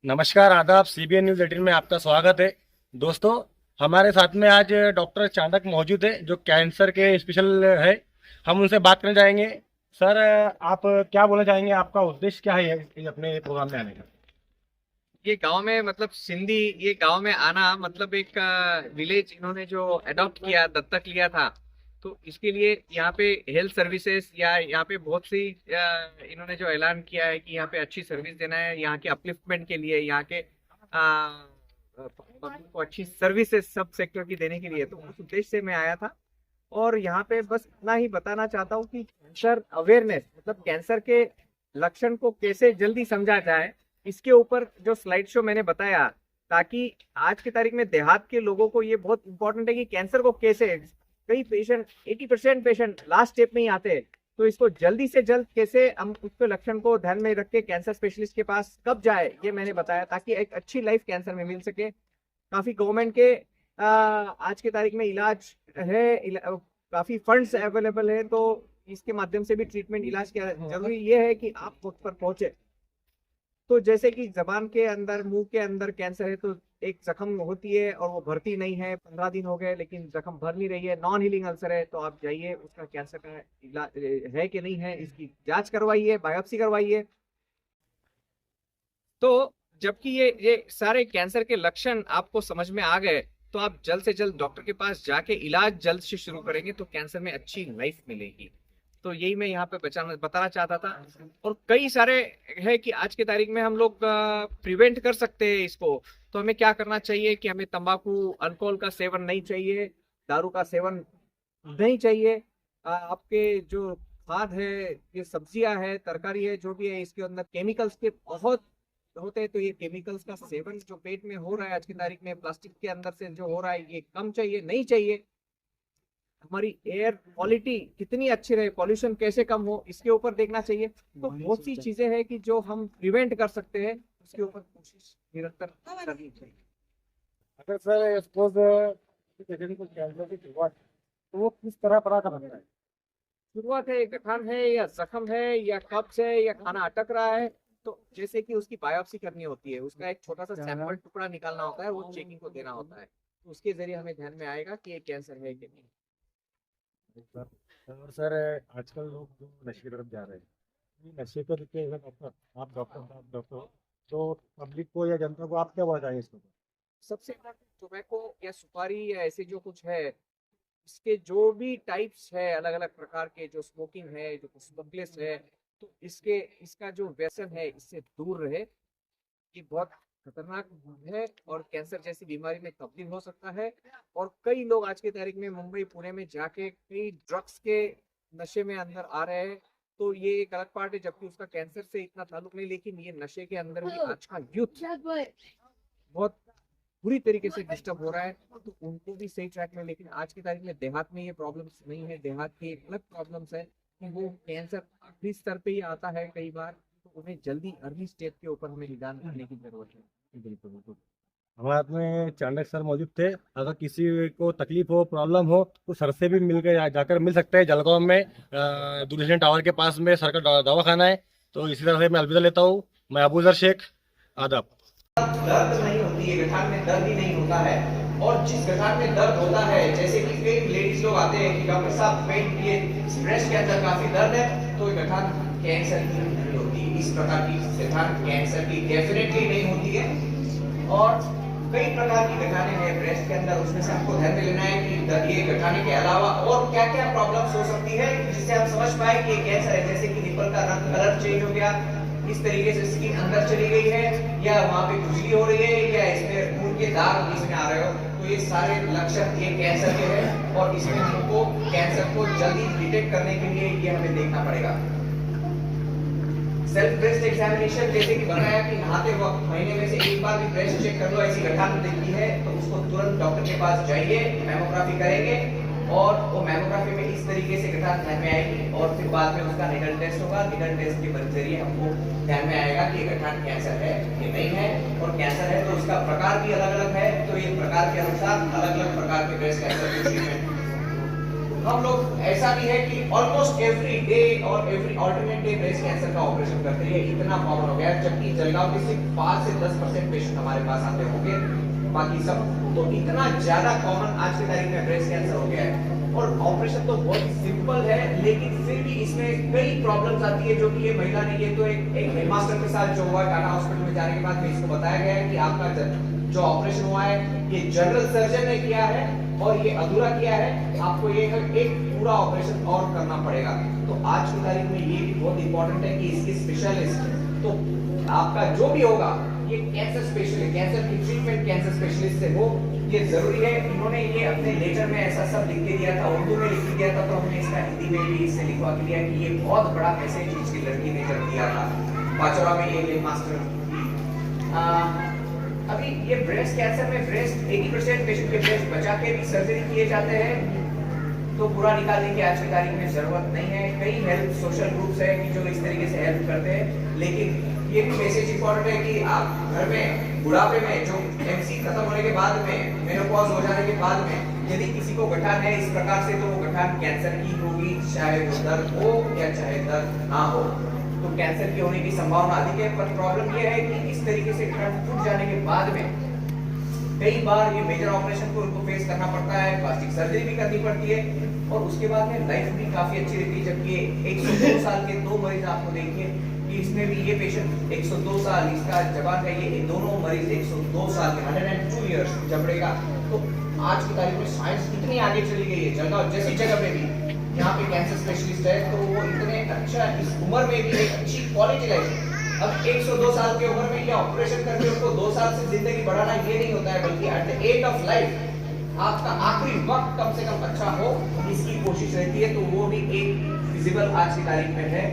नमस्कार, आदाब। CBN news 18 में आपका स्वागत है। दोस्तों, हमारे साथ में आज डॉक्टर चाणक मौजूद है जो कैंसर के स्पेशल है। हम उनसे बात करना चाहेंगे। सर, आप क्या बोलना चाहेंगे? आपका उद्देश्य क्या है ये अपने प्रोग्राम में आने का? ये गांव में मतलब सिंधी ये गांव में आना मतलब एक विलेज इन्होंने जो अडॉप्ट किया, दत्तक लिया था। तो इसके लिए यहाँ पे हेल्थ सर्विसेज या यहाँ पे बहुत सी इन्होंने जो ऐलान किया है कि यहाँ पे अच्छी सर्विस देना है, यहाँ के अपलिफ्टमेंट के लिए, यहाँ के पब्लिक को अच्छी सर्विसेज सब सेक्टर की देने के लिए। तो उस उद्देश्य से मैं आया था। और यहाँ पे बस इतना ही बताना चाहता हूँ कि कैंसर अवेयरनेस मतलब कैंसर के लक्षण को कैसे जल्दी समझा जाए, इसके ऊपर जो स्लाइड शो मैंने बताया, ताकि आज की तारीख में देहात के लोगों को ये बहुत इंपॉर्टेंट है कि कैंसर को कैसे, कई पेशेंट 80% पेशेंट लास्ट स्टेप में ही आते हैं। तो इसको जल्दी से जल्द कैसे हम उसके लक्षण को ध्यान में रख के कैंसर स्पेशलिस्ट के पास कब जाए, ये मैंने बताया, ताकि एक अच्छी लाइफ कैंसर में मिल सके। काफी गवर्नमेंट के आज की तारीख में इलाज है, काफी फंड्स अवेलेबल है। तो इसके माध्यम से भी ट्रीटमेंट इलाज किया। जरूरी ये है कि आप वक्त पर पहुंचे। तो जैसे कि जबान के अंदर, मुंह के अंदर कैंसर है तो एक जख्म होती है और वो भरती नहीं है। 15 दिन हो गए लेकिन जख्म भर नहीं रही है, नॉन हीलिंग अल्सर है, तो आप जाइए, उसका कैंसर का इलाज है कि नहीं है इसकी जांच करवाइए, बायोप्सी करवाइए। तो जबकि ये सारे कैंसर के लक्षण आपको समझ में आ गए, तो आप जल्द से जल्द डॉक्टर के पास जाके इलाज जल्द से शुरू करेंगे तो कैंसर में अच्छी लाइफ मिलेगी। तो यही मैं यहाँ पे बताना चाहता था। और कई सारे है कि आज की तारीख में हम लोग प्रिवेंट कर सकते हैं इसको। तो हमें क्या करना चाहिए कि हमें तंबाकू, अल्कोहल का सेवन नहीं चाहिए, दारू का सेवन नहीं चाहिए। आपके जो खाद है, ये सब्जियां है, तरकारी है, जो भी है, इसके अंदर केमिकल्स के बहुत होते हैं। तो ये केमिकल्स का सेवन जो पेट में हो रहा है आज की तारीख में, प्लास्टिक के अंदर से जो हो रहा है, ये कम चाहिए, नहीं चाहिए। हमारी एयर क्वालिटी कितनी अच्छी रहे, पॉल्यूशन कैसे कम हो, इसके ऊपर देखना चाहिए। तो बहुत सी चीजें हैं कि जो हम प्रिवेंट कर सकते हैं, उसके ऊपर कोशिश निरंतर करनी चाहिए। अगर सर सपोज पेशेंट को कैंसर की शुरुआत, तो वो किस तरह पता कर सकता है? शुरुआत है, गठान है या जख्म है या कब्ज है या खाना अटक रहा है, तो जैसे कि उसकी बायोप्सी करनी होती है, उसका एक छोटा सा सैंपल टुकड़ा निकालना होता है, वो चेकिंग को देना होता है। तो उसके जरिए हमें ध्यान में आएगा कि ये कैंसर है कि नहीं। सर, और सर, आजकल लोग जो नशे की तरफ जा रहे हैं, ये नशे को लेके अगर आप डॉक्टर हो, तो पब्लिक को या जनता को आप क्या बताएंगे इसके ऊपर? सबसे इम्पोर्टेंट टोबैको या सुपारी या ऐसे जो कुछ है, इसके जो भी टाइप्स है, अलग अलग प्रकार के, जो स्मोकिंग है, जो स्मोकलेस है, तो इसका जो व्यसन है, इससे दूर रहे। ये बहुत खतरनाक है और कैंसर जैसी बीमारी में तब्दील हो सकता है। और कई लोग आज की तारीख में मुंबई, पुणे में जाके कई ड्रग्स के नशे में अंदर आ रहे हैं। तो ये एक अलग पार्ट है, जबकि उसका कैंसर से इतना ताल्लुक नहीं। लेकिन ये नशे के अंदर भी आज का यूथ बहुत बुरी तरीके से डिस्टर्ब हो रहा है। तो उनको भी सही ट्रैक में, लेकिन आज की तारीख में देहात में ये प्रॉब्लम्स नहीं है। देहात की एक अलग प्रॉब्लम्स है कि वो कैंसर आखिरी स्तर पे ही आता है कई बार। तो उन्हें जल्दी अर्ली स्टेज के ऊपर हमें निदान करने की जरूरत है। बिल्कुल बिल्कुल। हमारे हाथ में चाणक्य सर मौजूद थे। अगर किसी को तकलीफ हो, प्रॉब्लम हो, तो सर से भी मिल के जाकर मिल सकते हैं। जलगांव में दूरदर्शन टावर के पास में सर का दवाखाना है। तो इसी तरह से मैं अलविदा लेता हूँ। मैं अबूजर शेख। आदाब। दर्द नहीं होती है, गठान में दर्द ही नहीं होता है। और जिस गठान में दर्द होता है, जैसे कि कई लेडीज लोग आते हैं कि डॉक्टर साहब पेट, ये ब्रेस्ट के अंदर काफी दर्द है, तो ये गठान कैंसर की नहीं होती। इस प्रकार की गठान कैंसर की डेफिनेटली नहीं होती है। और कई प्रकार की गठाने हैं ब्रेस्ट के अंदर, उसमें से हमको ध्यान में लेना है कि ये गठाने के अलावा और क्या क्या प्रॉब्लम्स हो सकती है, जिससे हम समझ पाए कि ये कैंसर है। जैसे कि निपल का रंग, कलर चेंज हो गया, इस तरीके से स्किन अंदर चली गई है, या वहां पे खुजली हो रही है, या इसमें खून के दाग इसमें आ रहे हो, तो ये सारे लक्षण ये कैंसर के हैं। और इसमें हमको कैंसर को जल्दी डिटेक्ट करने के लिए ये हमें देखना पड़ेगा। सेल्फ ब्रेस्ट एग्जामिनेशन, जैसे कि बताया कि नहाते वक्त महीने में से एक बार भी ब्रेस्ट चेक कर लो, ऐसी गठान दिखती है तो उसको तुरंत डॉक्टर के पास जाइए, मैमोग्राफी करेंगे। और वो मैमोग्राफी में इस तरीके से गठान ध्यान में आएगी, और फिर बाद में उसका निडल टेस्ट होगा। निडल टेस्ट के जरिए हमको ध्यान में आएगा कि गठान कैंसर है कि नहीं है। और कैंसर है तो उसका प्रकार भी अलग अलग है, तो ये प्रकार के अनुसार अलग अलग प्रकार के ब्रेस्ट कैंसर की ट्रीटमेंट हम लोग ऐसा भी है कि ऑलमोस्ट एवरी डे और every alternate day breast cancer का ऑपरेशन करते हैं, इतना कॉमन हो गया है। जबकि जलगांव के सिर्फ 5 से 10% पेशेंट हमारे पास आते होंगे, बाकी सब तो इतना ज्यादा कॉमन आज की तारीख में ब्रेस्ट कैंसर हो गया है। और ऑपरेशन तो बहुत सिंपल है, लेकिन फिर भी इसमें कई प्रॉब्लम्स आती है, जो कि ये महिला ने, ये तो एक हेडमास्टर के साथ जो हुआ टाटा हॉस्पिटल में जाने के बाद में इसको बताया गया है कि आपका जो ऑपरेशन हुआ है ये जनरल सर्जन ने किया है और ये अधूरा किया है, आपको ये एक पूरा ऑपरेशन और करना पड़ेगा। तो आज की तारीख में ये भी बहुत इंपॉर्टेंट है कि इसकी स्पेशलिस्ट, तो आपका जो भी होगा ये कैंसर स्पेशलिस्ट, कैंसर की ट्रीटमेंट कैंसर स्पेशलिस्ट से हो, ये जरूरी है। इन्होंने ये अपने लेटर में ऐसा सब लिख के दिया था, उर्दू में लिख के दिया था, तो हमने इसका हिंदी में भी इससे लिखवा के दिया कि ये बहुत बड़ा मैसेज इसकी लड़की ने कर दिया था। पाचौरा में ये मास्टर अभी ये ब्रेस्ट कैंसर में ब्रेस्ट 80% पेशेंट के ब्रेस्ट बचा के भी सर्जरी किए जाते हैं, तो पूरा निकालने की आज की तारीख में जरूरत नहीं है। कई हेल्थ सोशल ग्रुप्स है कि जो इस तरीके से हेल्प करते हैं, लेकिन ये भी मैसेज इंपॉर्टेंट है कि आप घर में बुढ़ापे में जो एमसी खत्म होने के बाद में, मेनोपॉज हो जाने के बाद में यदि किसी को गठान है इस प्रकार से, तो वो गठान कैंसर की होगी, चाहे वो दर्द हो या चाहे दर्द ना हो, तो कैंसर की होने की संभावना अधिक है। पर प्रॉब्लम ये है कि इस तरीके से गठान टूट जाने के बाद में कई बार ये मेजर ऑपरेशन को उनको फेस करना पड़ता है, प्लास्टिक सर्जरी भी करनी पड़ती है, और उसके बाद में लाइफ भी काफी अच्छी रहती है। जबकि 102 साल के 2 मरीज आपको देखिए कि इसमें भी ये पेशेंट 102 साल, इसका जवान का ये दोनों मरीज 102 साल के 102 इयर्स जबड़े का। तो आज की तारीख में साइंस इतनी आगे चली गई है, जलगांव जैसी जगह पे भी यहाँ पे कैंसर स्पेशलिस्ट है, तो वो इतने अच्छा इस उम्र में भी एक अच्छी क्वालिटी लाइफ। अब 102 साल की उम्र में ये ऑपरेशन करके उनको 2 साल से जिंदगी बढ़ाना ये नहीं होता है, बल्कि at the end of life आपका आखिरी वक्त कम से कम अच्छा हो, इसकी कोशिश रहती है। तो वो भी एक विजिबल आज की तारीख में है।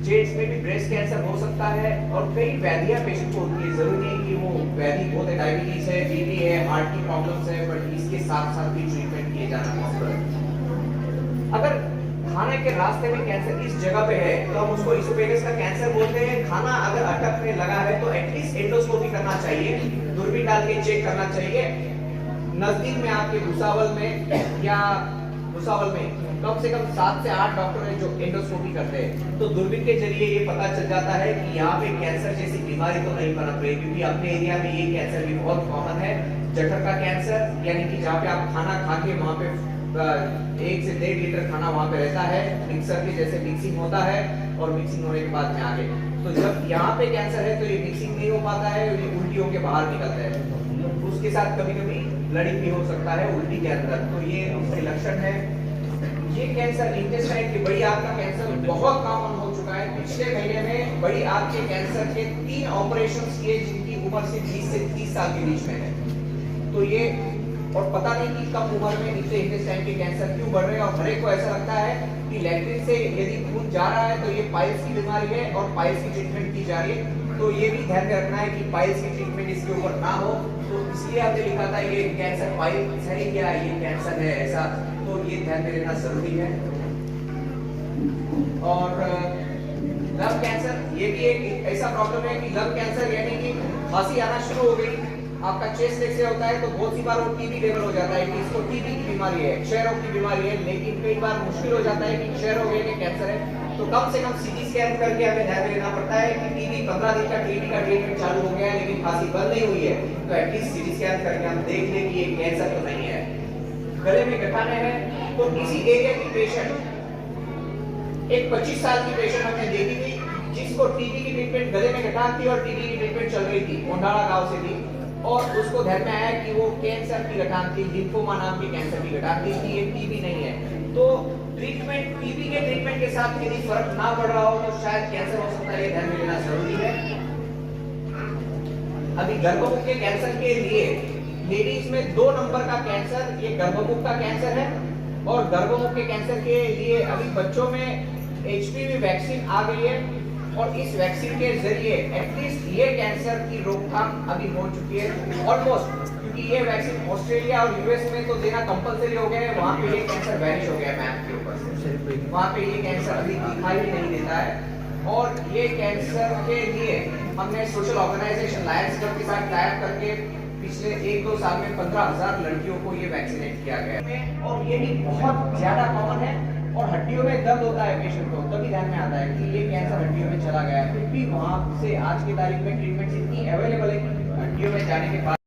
जेट्स में भी ब्रेस्ट कैंसर हो सकता है और कई व्याधियां पेशेंट को होती है। जरूरी नहीं कि वो व्याधि बहुत है, डायबिटीज है, बीपी है, हार्ट की प्रॉब्लम्स है, बट इसके साथ साथ भी ट्रीटमेंट किए जाना पॉसिबल है। अगर खाने के रास्ते में कैंसर इस जगह पे है तो हम उसको इसोफेगस का कैंसर बोलते हैं। खाना अगर अटकने लगा है तो एटलीस्ट एंडोस्कोपी करना चाहिए, दूरबीन डाल के चेक करना चाहिए। नजदीक में आपके भुसावल में या भुसावल में कम से कम 7 से 8 डॉक्टर हैं जो एंडोस्कोपी करते हैं, तो दूरबीन के जरिए ये पता चल जाता है कि यहाँ पे कैंसर जैसी बीमारी तो नहीं पनप रही, क्योंकि अपने एरिया में ये कैंसर भी बहुत कॉमन है। जठर का कैंसर, यानी कि जहाँ पे आप खाना खा के वहाँ पे 1 से 1.5 लीटर खाना वहाँ पे रहता है, मिक्सर के जैसे मिक्सिंग होता है, और मिक्सिंग होने के बाद में आगे, तो जब यहाँ पे कैंसर है तो ये मिक्सिंग नहीं हो पाता है, ये उल्टी होके बाहर निकलता है। उसके साथ कभी कभी ब्लीडिंग भी हो सकता है उल्टी के अंदर, तो ये उसके लक्षण है। ये कैंसर इंटेस्टाइन की बड़ी आंत का कैंसर बहुत कॉमन हो चुका है। पिछले महीने में बड़ी आंत के कैंसर के 3 ऑपरेशंस किए, जिनकी उम्र से 20 से 30 साल के बीच में है। तो ये, और पता नहीं कि कम उम्र में इतने इंटेस्टाइन के कैंसर क्यों बढ़ रहे हैं, और हर एक को ऐसा लगता है कि लैट्रिन से यदि खून जा रहा है तो ये पाइल्स की बीमारी है और पाइल्स की ट्रीटमेंट की जा रही है। तो ये भी ध्यान में रखना है कि पाइल्स की ट्रीटमेंट इसके ऊपर ना हो, तो इसलिए हमने लिखा था ये कैंसर पाइल्स है या ये कैंसर है, ऐसा, तो ये ध्यान में रहना जरूरी है। और लंग कैंसर, ये भी एक ऐसा प्रॉब्लम है कि लंग कैंसर यानी कि खांसी आना शुरू हो गई, आपका चेस्ट से होता है, तो बहुत सी बार वो टीबी लेवल हो जाता है कि इसको टीबी की बीमारी है, क्षय रोग की बीमारी है। लेकिन कई बार मुश्किल हो जाता है कि क्षय रोग है कि कैंसर है, तो कम से कम सीटी स्कैन करके हमें ध्यान में रखना पड़ता है कि टीबी 15 दिन का टीबी का ट्रीटमेंट चालू हो गया है लेकिन खांसी बंद नहीं हुई है, तो एटलीस्ट सीटी स्कैन करके हम देख लें कि ये कैंसर तो नहीं है। गले में गठाने हैं, तो किसी एरिया की पेशेंट, एक 25 साल की पेशेंट हमने देखी थी जिसको टीबी की ट्रीटमेंट, गले में गठान थी और टीबी की ट्रीटमेंट चल रही थी, कोंडाला गांव से थी, और उसको ध्यान में आया कि वो कैंसर की गठान थी, लिम्फोमा नाम की कैंसर की गठान थी, ये टीबी नहीं है। तो ट्रीटमेंट, टीबी के ट्रीटमेंट के साथ यदि फर्क ना पड़ रहा हो तो शायद कैंसर हो सकता है, ये ध्यान में लेना जरूरी है। अभी गर्भमुख के कैंसर के लिए लेडीज में 2 नंबर का कैंसर, ये गर्भमुख का कैंसर है, और गर्भमुख के कैंसर के लिए अभी बच्चों में HPV वैक्सीन आ गई है, और इस वैक्सीन के जरिए एटलीस्ट ये कैंसर की रोकथाम अभी हो चुकी है ऑलमोस्ट, क्योंकि ये वैक्सीन ऑस्ट्रेलिया और यूएस में तो देना कंपलसरी हो गया है, वहां पे ये कैंसर वैनिश हो गया है मैप के ऊपर से, वहां पे ये कैंसर अभी दिखाई ही नहीं देता है। और ये कैंसर के लिए हमने सोशल ऑर्गेनाइजेशन लायंस क्लब के साथ टाई अप करके पिछले 1-2 साल में 15,000 लड़कियों को ये वैक्सीनेट किया गया है और ये भी बहुत ज्यादा कॉमन है और हड्डियों में दर्द होता है पेशेंट को, तभी ध्यान में आता है कि ये कैंसर हड्डियों में चला गया है। फिर भी वहां से आज की तारीख में ट्रीटमेंट इतनी अवेलेबल है कि हड्डियों में जाने के बाद